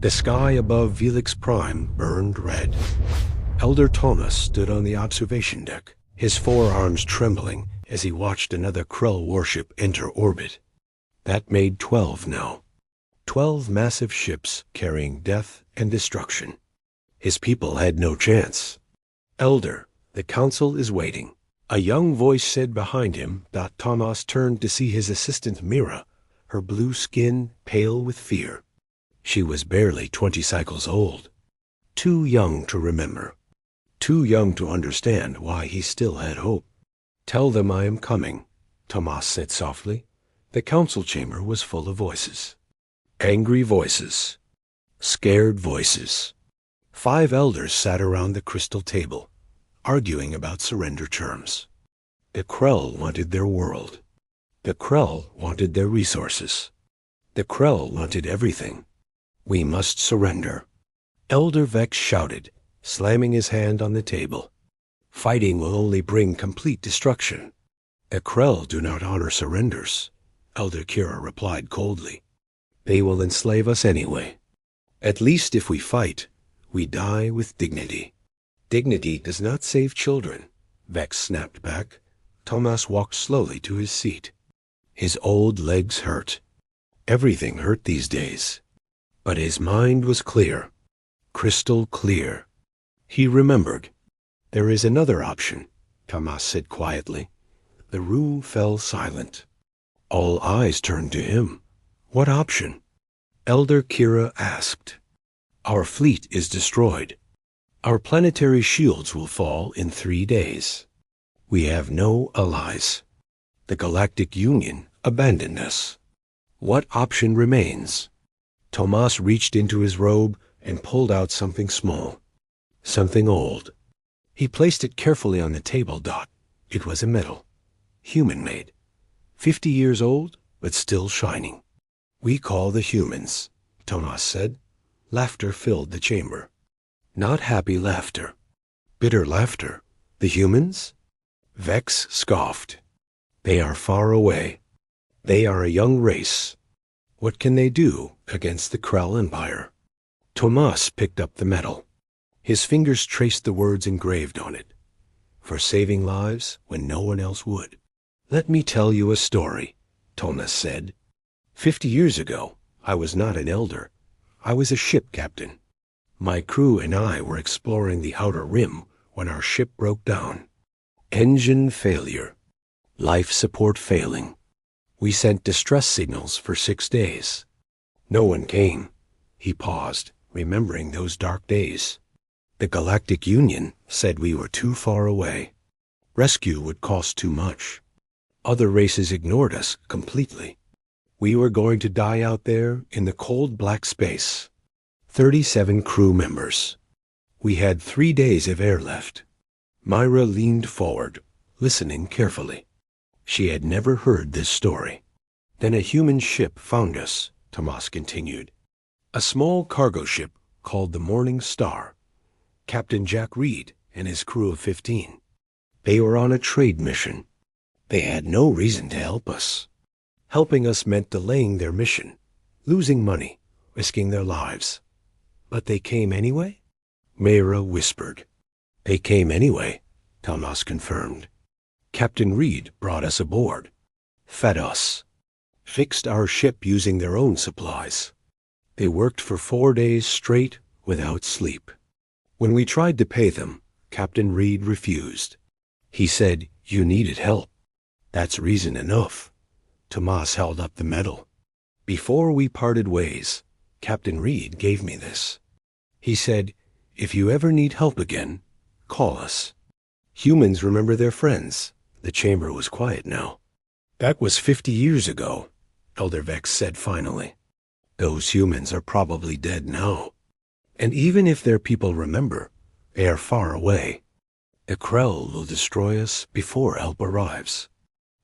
The sky above Velix Prime burned red. Elder Thomas stood on the observation deck, his forearms trembling as he watched another Krell warship enter orbit. That made 12 now. 12 massive ships carrying death and destruction. His people had no chance. Elder, the council is waiting. A young voice said behind him. Thomas turned to see his assistant Mira, her blue skin pale with fear. She was barely 20 cycles old. Too young to remember. Too young to understand why he still had hope. "Tell them I am coming," Thomas said softly. The council chamber was full of voices. Angry voices. Scared voices. 5 elders sat around the crystal table, arguing about surrender terms. The Krell wanted their world. The Krell wanted their resources. The Krell wanted everything. "We must surrender." Elder Vex shouted, slamming his hand on the table. "Fighting will only bring complete destruction." "The Krell do not honor surrenders," Elder Kira replied coldly. "They will enslave us anyway. At least if we fight, we die with dignity." "Dignity does not save children," Vex snapped back. Thomas walked slowly to his seat. His old legs hurt. Everything hurt these days. But his mind was clear. Crystal clear. He remembered. "There is another option," Thomas said quietly. The room fell silent. All eyes turned to him. "What option?" Elder Kira asked. "Our fleet is destroyed. Our planetary shields will fall in 3 days. We have no allies. The Galactic Union abandoned us. What option remains?" Thomas reached into his robe and pulled out something small. Something old. He placed it carefully on the table. It was a medal. Human-made. 50 years old, but still shining. "We call the humans," Thomas said. Laughter filled the chamber. Not happy laughter. Bitter laughter. "The humans?" Vex scoffed. "They are far away. They are a young race. What can they do against the Krell Empire?" Thomas picked up the medal. His fingers traced the words engraved on it. "For saving lives when no one else would." "Let me tell you a story," Thomas said. 50 years ago, I was not an elder. I was a ship captain. My crew and I were exploring the outer rim when our ship broke down. Engine failure. Life support failing. We sent distress signals for 6 days. No one came." He paused, remembering those dark days. "The Galactic Union said we were too far away. Rescue would cost too much. Other races ignored us completely. We were going to die out there in the cold black space. 37 crew members. We had 3 days of air left." Myra leaned forward, listening carefully. She had never heard this story. "Then a human ship found us," Thomas continued. "A small cargo ship called the Morning Star. Captain Jack Reed and his crew of 15. They were on a trade mission. They had no reason to help us. Helping us meant delaying their mission, losing money, risking their lives. But they came anyway?" Mayra whispered. "They came anyway," Thomas confirmed. "Captain Reed brought us aboard, fed us, fixed our ship using their own supplies. They worked for 4 days straight without sleep. When we tried to pay them, Captain Reed refused. He said, 'You needed help.' That's reason enough." Thomas held up the medal. "Before we parted ways, Captain Reed gave me this. He said, 'If you ever need help again, call us.' Humans remember their friends." The chamber was quiet now. "That was 50 years ago," Elder Vex said finally. "Those humans are probably dead now. And even if their people remember, they are far away. The Krell will destroy us before help arrives."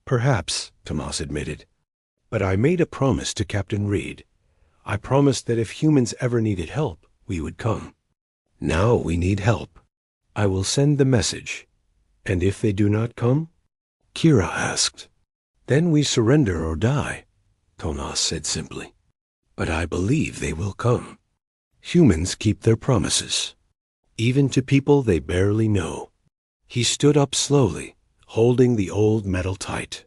"Perhaps," Thomas admitted. "But I made a promise to Captain Reed. I promised that if humans ever needed help, we would come. Now we need help. I will send the message. And if they do not come?" Kira asked. "Then we surrender or die," Thomas said simply. "But I believe they will come." Humans keep their promises, even to people they barely know. He stood up slowly, holding the old metal tight.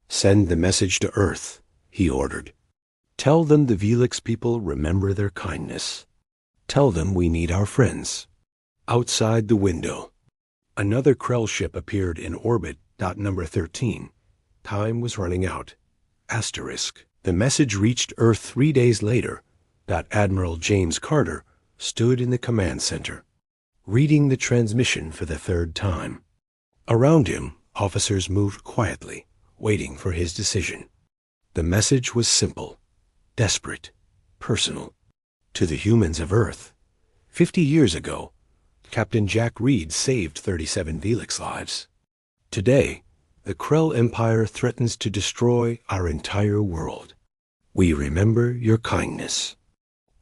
Send the message to Earth, he ordered. Tell them the Velix people remember their kindness. Tell them we need our friends. Outside the window, another Krell ship appeared in orbit. Number 13. Time was running out. Asterisk. The message reached Earth 3 days later. Admiral James Carter stood in the command center, reading the transmission for the third time. Around him, officers moved quietly, waiting for his decision. The message was simple, desperate, personal. To the humans of Earth, 50 years ago, Captain Jack Reed saved 37 Velix lives. Today, the Krell Empire threatens to destroy our entire world. We remember your kindness.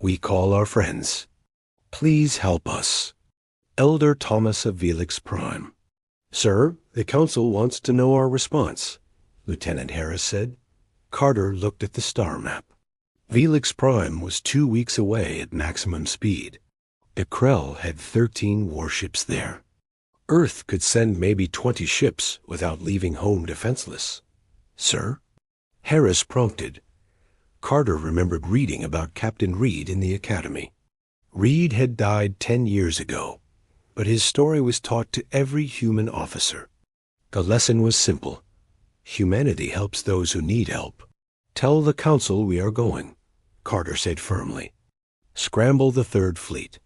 We call our friends. Please help us. Elder Thomas of Velix Prime. Sir, the Council wants to know our response, Lieutenant Harris said. Carter looked at the star map. Velix Prime was 2 weeks away at maximum speed. The Krell had 13 warships there. Earth could send maybe 20 ships without leaving home defenseless. Sir? Harris prompted. Carter remembered reading about Captain Reed in the Academy. Reed had died 10 years ago, but his story was taught to every human officer. The lesson was simple. Humanity helps those who need help. Tell the Council we are going, Carter said firmly. Scramble the Third Fleet.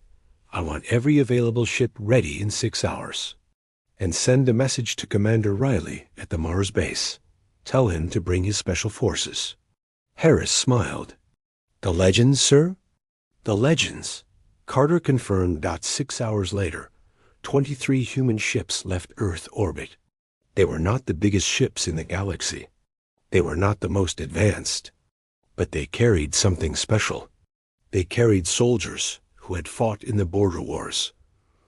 I want every available ship ready in 6 hours. And send a message to Commander Riley at the Mars base. Tell him to bring his special forces. Harris smiled. The legends, sir? The legends. Carter confirmed. 6 hours later, 23 human ships left Earth orbit. They were not the biggest ships in the galaxy. They were not the most advanced. But they carried something special. They carried soldiers who had fought in the border wars,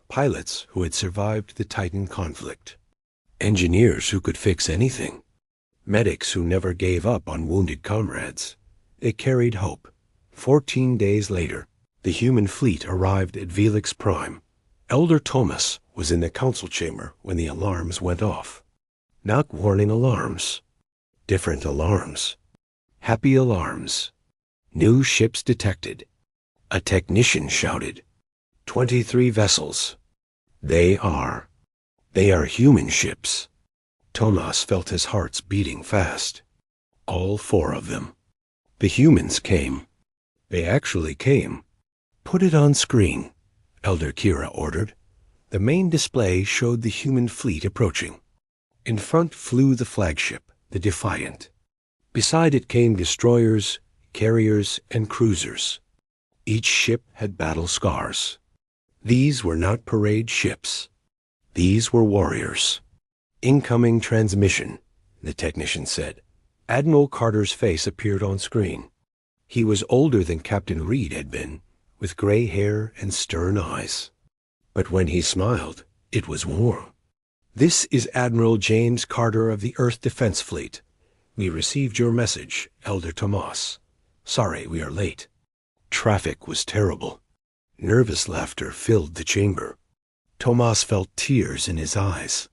pilots who had survived the Titan conflict, engineers who could fix anything, medics who never gave up on wounded comrades. They carried hope. 14 days later, the human fleet arrived at Velix Prime. Elder Thomas was in the council chamber when the alarms went off. Not warning alarms. Different alarms. Happy alarms. New ships detected. A technician shouted. 23 vessels. They are human ships. Thomas felt his heart's beating fast. All 4 of them. The humans came. They actually came. Put it on screen, Elder Kira ordered. The main display showed the human fleet approaching. In front flew the flagship, the Defiant. Beside it came destroyers, carriers, and cruisers. Each ship had battle scars. These were not parade ships. These were warriors. Incoming transmission, the technician said. Admiral Carter's face appeared on screen. He was older than Captain Reed had been, with gray hair and stern eyes. But when he smiled, it was warm. This is Admiral James Carter of the Earth Defense Fleet. We received your message, Elder Tomas. Sorry we are late. Traffic was terrible. Nervous laughter filled the chamber. Tomas felt tears in his eyes.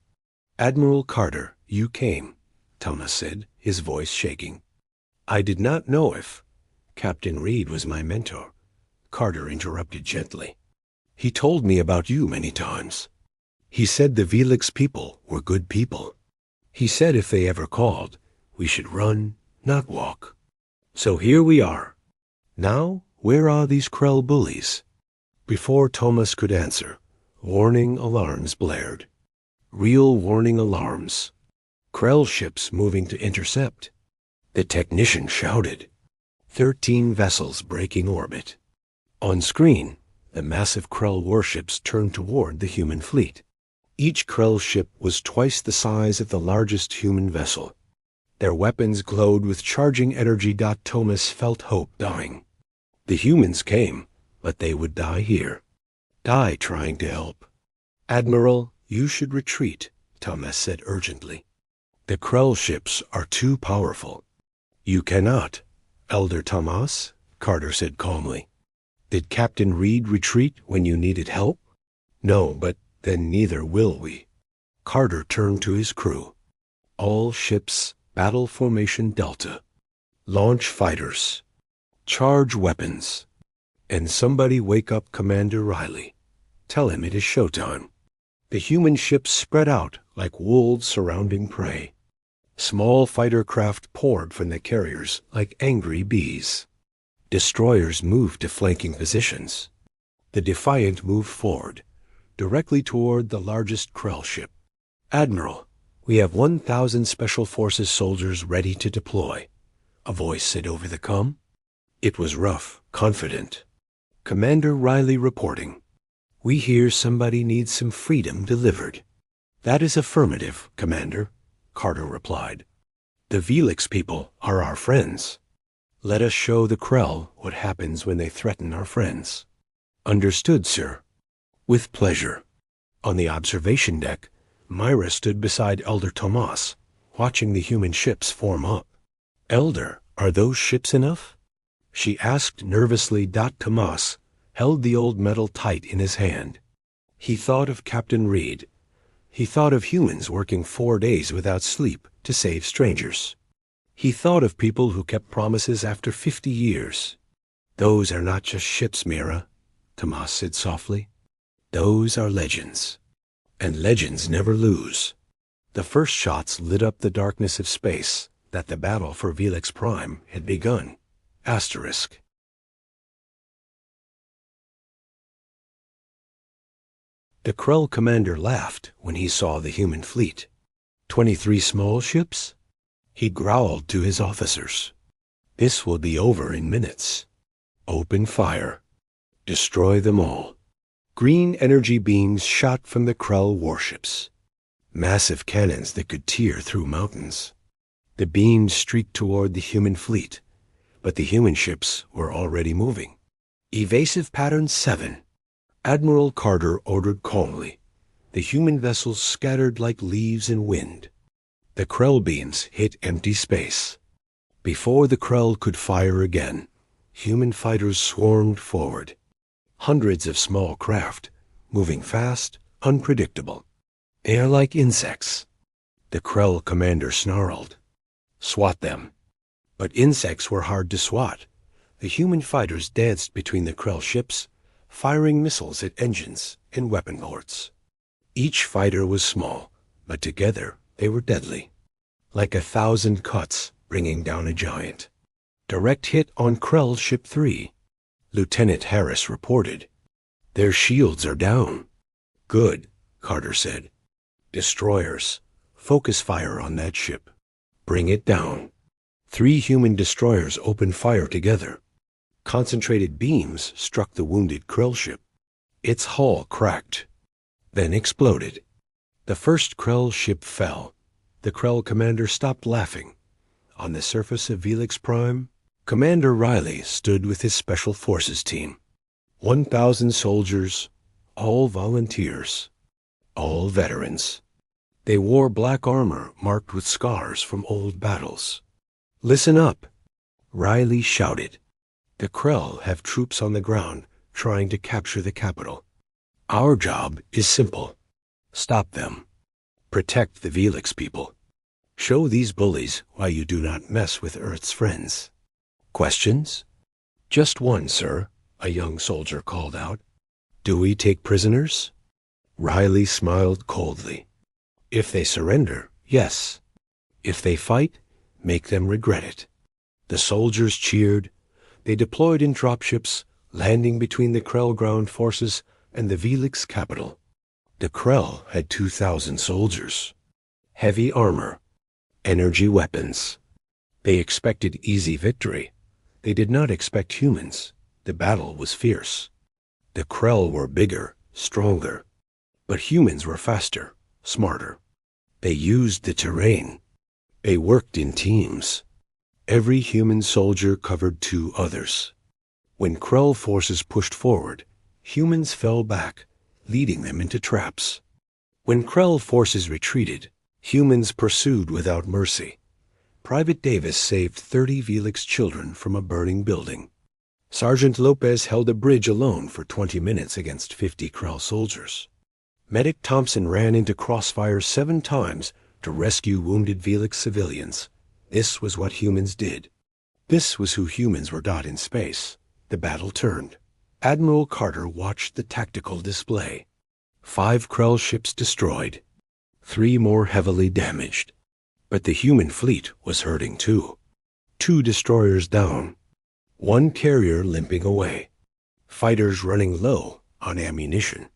Admiral Carter, you came, Thomas said, his voice shaking. I did not know if Captain Reed was my mentor, Carter interrupted gently. He told me about you many times. He said the Velix people were good people. He said if they ever called, we should run, not walk. So here we are. Now, where are these Krell bullies? Before Thomas could answer, warning alarms blared. Real warning alarms. Krell ships moving to intercept. The technician shouted. 13 vessels breaking orbit. On screen, the massive Krell warships turned toward the human fleet. Each Krell ship was twice the size of the largest human vessel. Their weapons glowed with charging energy. Thomas felt hope dying. The humans came, but they would die here. Die trying to help. Admiral, you should retreat, Thomas said urgently. The Krell ships are too powerful. You cannot, Elder Thomas, Carter said calmly. Did Captain Reed retreat when you needed help? No, but then neither will we. Carter turned to his crew. All ships, battle formation Delta. Launch fighters. Charge weapons. And somebody wake up Commander Riley. Tell him it is showtime. The human ships spread out like wolves surrounding prey. Small fighter craft poured from the carriers like angry bees. Destroyers moved to flanking positions. The Defiant moved forward, directly toward the largest Krell ship. Admiral, we have 1,000 Special Forces soldiers ready to deploy, a voice said over the comm. It was rough, confident. Commander Riley reporting. We hear somebody needs some freedom delivered. That is affirmative, Commander, Carter replied. The Velix people are our friends. Let us show the Krell what happens when they threaten our friends. Understood, sir. With pleasure. On the observation deck, Myra stood beside Elder Tomas, watching the human ships form up. Elder, are those ships enough? She asked nervously. Tomas held the old metal tight in his hand. He thought of Captain Reed. He thought of humans working 4 days without sleep to save strangers. He thought of people who kept promises after 50 years. Those are not just ships, Mira, Tomas said softly. Those are legends. And legends never lose. The first shots lit up the darkness of space that the battle for Velix Prime had begun. Asterisk. The Krell commander laughed when he saw the human fleet. 23 small ships? He growled to his officers. This will be over in minutes. Open fire. Destroy them all. Green energy beams shot from the Krell warships. Massive cannons that could tear through mountains. The beams streaked toward the human fleet, but the human ships were already moving. Evasive pattern 7. Admiral Carter ordered calmly. The human vessels scattered like leaves in wind. The Krell beams hit empty space. Before the Krell could fire again, human fighters swarmed forward. Hundreds of small craft, moving fast, unpredictable. They are like insects. The Krell commander snarled. Swat them. But insects were hard to swat. The human fighters danced between the Krell ships, firing missiles at engines and weapon ports. Each fighter was small, but together they were deadly. Like 1,000 cuts bringing down a giant. Direct hit on Krell Ship 3. Lieutenant Harris reported. Their shields are down. Good, Carter said. Destroyers. Focus fire on that ship. Bring it down. 3 human destroyers opened fire together. Concentrated beams struck the wounded Krell ship. Its hull cracked, then exploded. The first Krell ship fell. The Krell commander stopped laughing. On the surface of Velix Prime, Commander Riley stood with his Special Forces team. 1,000 soldiers, all volunteers, all veterans. They wore black armor marked with scars from old battles. Listen up, Riley shouted. The Krell have troops on the ground trying to capture the capital. Our job is simple. Stop them. Protect the Velix people. Show these bullies why you do not mess with Earth's friends. Questions? Just one, sir, a young soldier called out. Do we take prisoners? Riley smiled coldly. If they surrender, yes. If they fight, make them regret it. The soldiers cheered. They deployed in dropships, landing between the Krell ground forces and the Velix capital. The Krell had 2,000 soldiers. Heavy armor. Energy weapons. They expected easy victory. They did not expect humans. The battle was fierce. The Krell were bigger, stronger. But humans were faster, smarter. They used the terrain. They worked in teams. Every human soldier covered 2 others. When Krell forces pushed forward, humans fell back, leading them into traps. When Krell forces retreated, humans pursued without mercy. Private Davis saved 30 Velix children from a burning building. Sergeant Lopez held a bridge alone for 20 minutes against 50 Krell soldiers. Medic Thompson ran into crossfire 7 times to rescue wounded Velix civilians. This was what humans did. This was who humans were. In space, the battle turned. Admiral Carter watched the tactical display. 5 Krell ships destroyed, 3 more heavily damaged. But the human fleet was hurting too. 2 destroyers down, 1 carrier limping away, fighters running low on ammunition.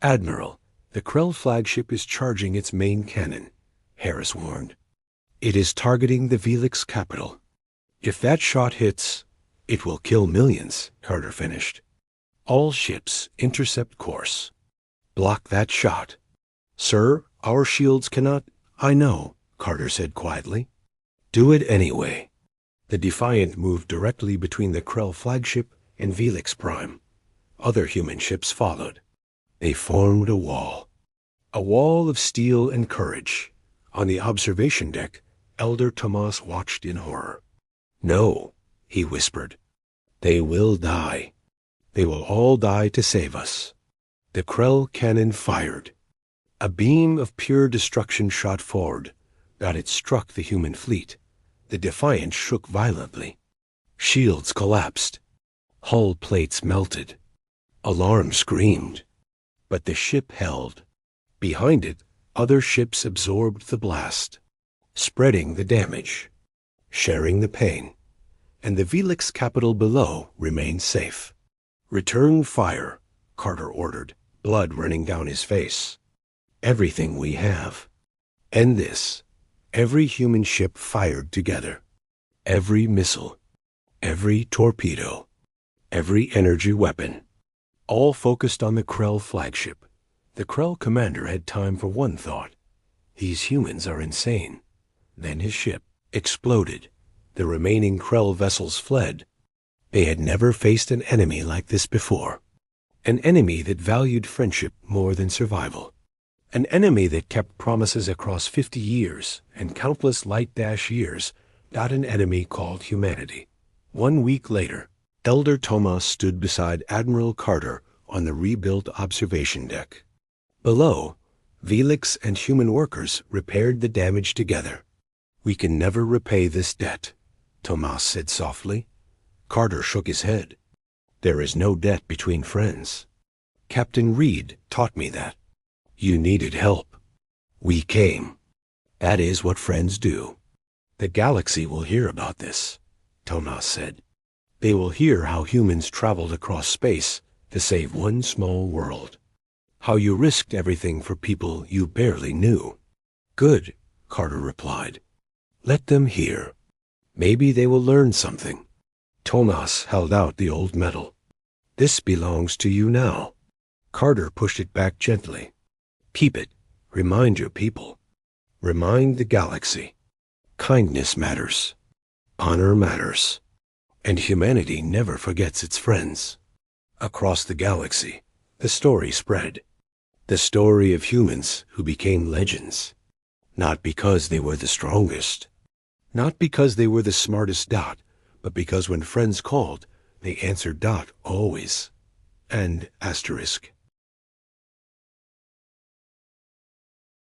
Admiral, the Krell flagship is charging its main cannon, Harris warned. It is targeting the Velix capital. If that shot hits, it will kill millions, Carter finished. All ships intercept course. Block that shot. Sir, our shields cannot. I know, Carter said quietly. Do it anyway. The Defiant moved directly between the Krell flagship and Velix Prime. Other human ships followed. They formed a wall of steel and courage. On the observation deck, Elder Tomas watched in horror. No, he whispered. They will die. They will all die to save us. The Krell cannon fired. A beam of pure destruction shot forward, but it struck the human fleet. The Defiant shook violently. Shields collapsed. Hull plates melted. Alarm screamed. But the ship held. Behind it, other ships absorbed the blast, spreading the damage, sharing the pain, and the Velix capital below remained safe. Return fire, Carter ordered, blood running down his face. Everything we have. End this. Every human ship fired together. Every missile. Every torpedo. Every energy weapon. All focused on the Krell flagship. The Krell commander had time for one thought. These humans are insane. Then his ship exploded. The remaining Krell vessels fled. They had never faced an enemy like this before. An enemy that valued friendship more than survival. An enemy that kept promises across 50 years and countless light-years. Not an enemy called humanity. 1 week later, Elder Tomas stood beside Admiral Carter on the rebuilt observation deck. Below, Velix and human workers repaired the damage together. We can never repay this debt, Tomas said softly. Carter shook his head. There is no debt between friends. Captain Reed taught me that. You needed help. We came. That is what friends do. The galaxy will hear about this, Tomas said. They will hear how humans traveled across space to save one small world. How you risked everything for people you barely knew. Good, Carter replied. Let them hear. Maybe they will learn something. Tomas held out the old medal. This belongs to you now. Carter pushed it back gently. Keep it. Remind your people. Remind the galaxy. Kindness matters. Honor matters. And humanity never forgets its friends. Across the galaxy, the story spread. The story of humans who became legends. Not because they were the strongest. Not because they were the smartest. But because when friends called, they answered. Always. And asterisk.